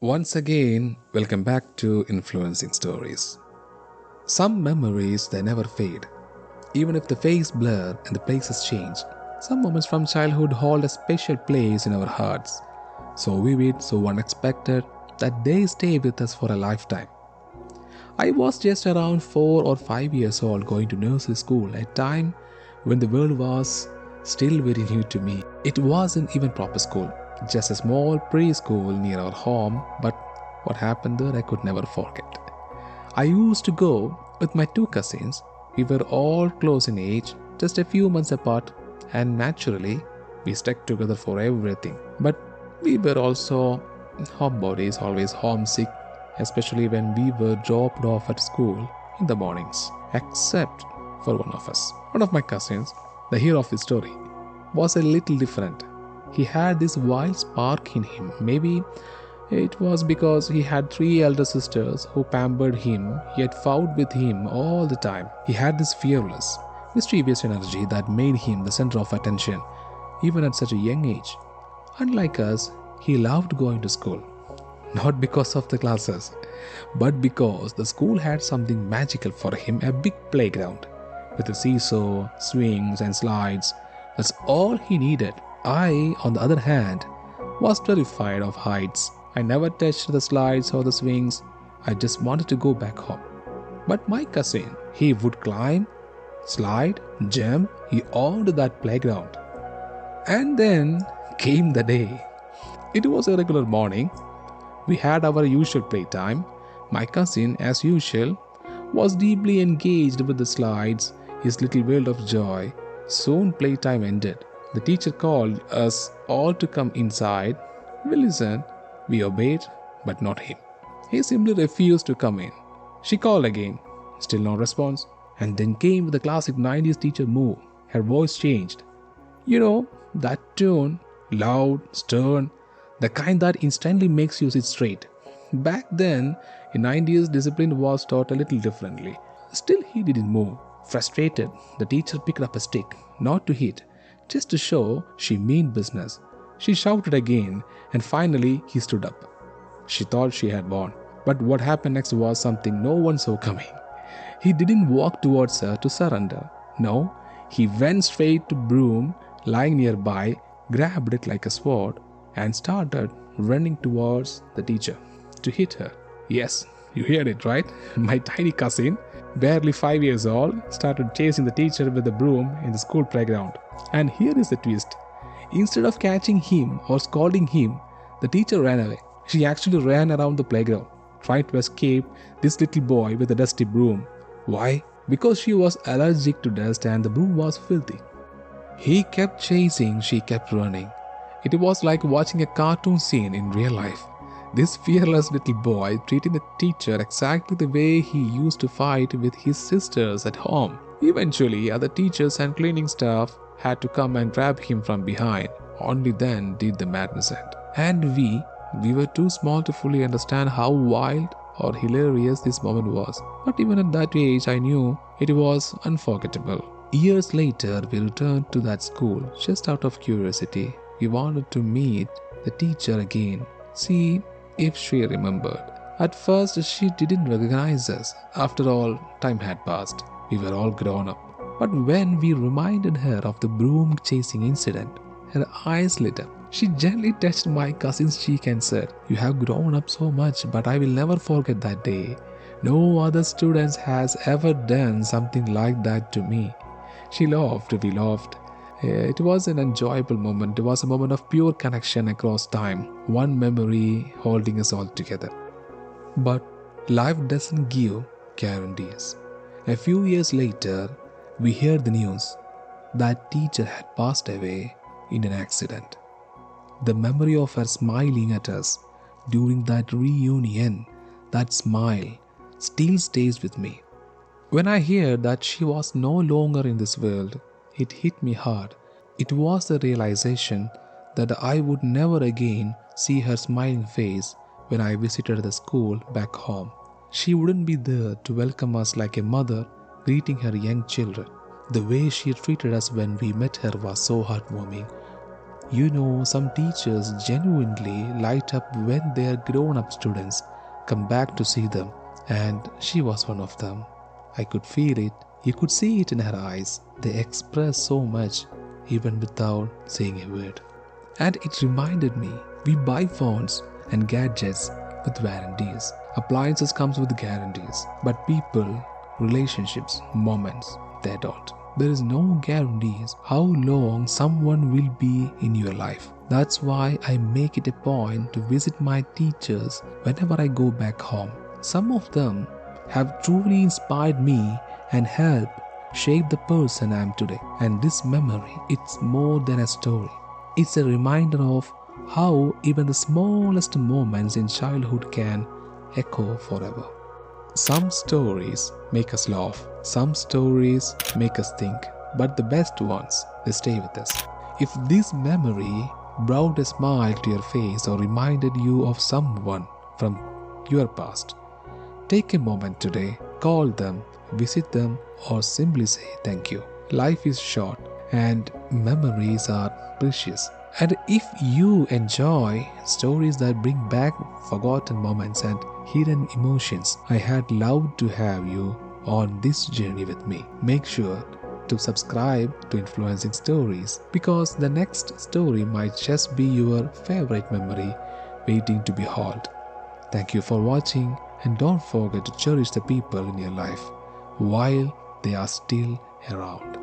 Once again, welcome back to Influencing Stories. Some memories they never fade. Even if the face blur and the places change, some moments from childhood hold a special place in our hearts. So vivid, so unexpected that they stay with us for a lifetime. I was just around 4 or 5 years old going to nursery school, a time when the world was still very new to me. It wasn't even proper school, just a small preschool near our home, but what happened there I could never forget. I used to go with my two cousins. We were all close in age, just a few months apart, and naturally, we stuck together for everything. But we were also homebodies, always homesick, especially when we were dropped off at school in the mornings. Except for one of us. One of my cousins, the hero of the story, was a little different. He had this wild spark in him. Maybe it was because he had three elder sisters who pampered him, yet fought with him all the time. He had this fearless, mischievous energy that made him the center of attention, even at such a young age. Unlike us, he loved going to school. Not because of the classes, but because the school had something magical for him, a big playground with a seesaw, swings, and slides. That's all he needed. I, on the other hand, was terrified of heights. I never touched the slides or the swings. I just wanted to go back home. But my cousin, he would climb, slide, jump. He owned that playground. And then came the day. It was a regular morning. We had our usual playtime. My cousin, as usual, was deeply engaged with the slides, his little world of joy. Soon playtime ended. The teacher called us all to come inside. We listened, we obeyed, but not him. He simply refused to come in. She called again, still no response, and then came with the classic 90s teacher move. Her voice changed. You know, that tone, loud, stern, the kind that instantly makes you sit straight. Back then, in 90s, discipline was taught a little differently. Still, he didn't move. Frustrated, the teacher picked up a stick, not to hit, just to show she meant business. She shouted again, and finally he stood up. She thought she had won. But what happened next was something no one saw coming. He didn't walk towards her to surrender. No, he went straight to Broom, lying nearby, grabbed it like a sword, and started running towards the teacher to hit her. Yes, you heard it right. My tiny cousin, barely 5 years old, started chasing the teacher with the broom in the school playground. And here is the twist. Instead of catching him or scolding him, the teacher ran away. She actually ran around the playground, trying to escape this little boy with a dusty broom. Why? Because she was allergic to dust and the broom was filthy. He kept chasing, she kept running. It was like watching a cartoon scene in real life. This fearless little boy treating the teacher exactly the way he used to fight with his sisters at home. Eventually, other teachers and cleaning staff had to come and grab him from behind. Only then did the madness end. And we were too small to fully understand how wild or hilarious this moment was. But even at that age, I knew it was unforgettable. Years later, we returned to that school just out of curiosity. We wanted to meet the teacher again, see if she remembered. At first, she didn't recognize us. After all, time had passed. We were all grown up. But when we reminded her of the broom chasing incident, her eyes lit up. She gently touched my cousin's cheek and said, "You have grown up so much, but I will never forget that day. No other student has ever done something like that to me." She laughed, we laughed. It was an enjoyable moment. It was a moment of pure connection across time. One memory holding us all together. But life doesn't give guarantees. A few years later, we heard the news that teacher had passed away in an accident. The memory of her smiling at us during that reunion, that smile, still stays with me. When I hear that she was no longer in this world, it hit me hard. It was the realization that I would never again see her smiling face when I visited the school back home. She wouldn't be there to welcome us like a mother greeting her young children. The way she treated us when we met her was so heartwarming. You know, some teachers genuinely light up when their grown up students come back to see them, and she was one of them. I could feel it. You could see it in her eyes. They expressed so much, even without saying a word. And it reminded me, we buy phones and gadgets with guarantees. Appliances comes with guarantees, but people, relationships, moments, they don't. There is no guarantees how long someone will be in your life. That's why I make it a point to visit my teachers whenever I go back home. Some of them have truly inspired me and helped shape the person I am today. And this memory, it's more than a story. It's a reminder of how even the smallest moments in childhood can echo forever. Some stories make us laugh, some stories make us think, but the best ones, they stay with us. If this memory brought a smile to your face or reminded you of someone from your past, take a moment today, call them, visit them, or simply say thank you. Life is short and memories are precious. And if you enjoy stories that bring back forgotten moments and hidden emotions, I had loved to have you on this journey with me. Make sure to subscribe to Influencing Stories because the next story might just be your favorite memory waiting to be hauled. Thank you for watching, and don't forget to cherish the people in your life while they are still around.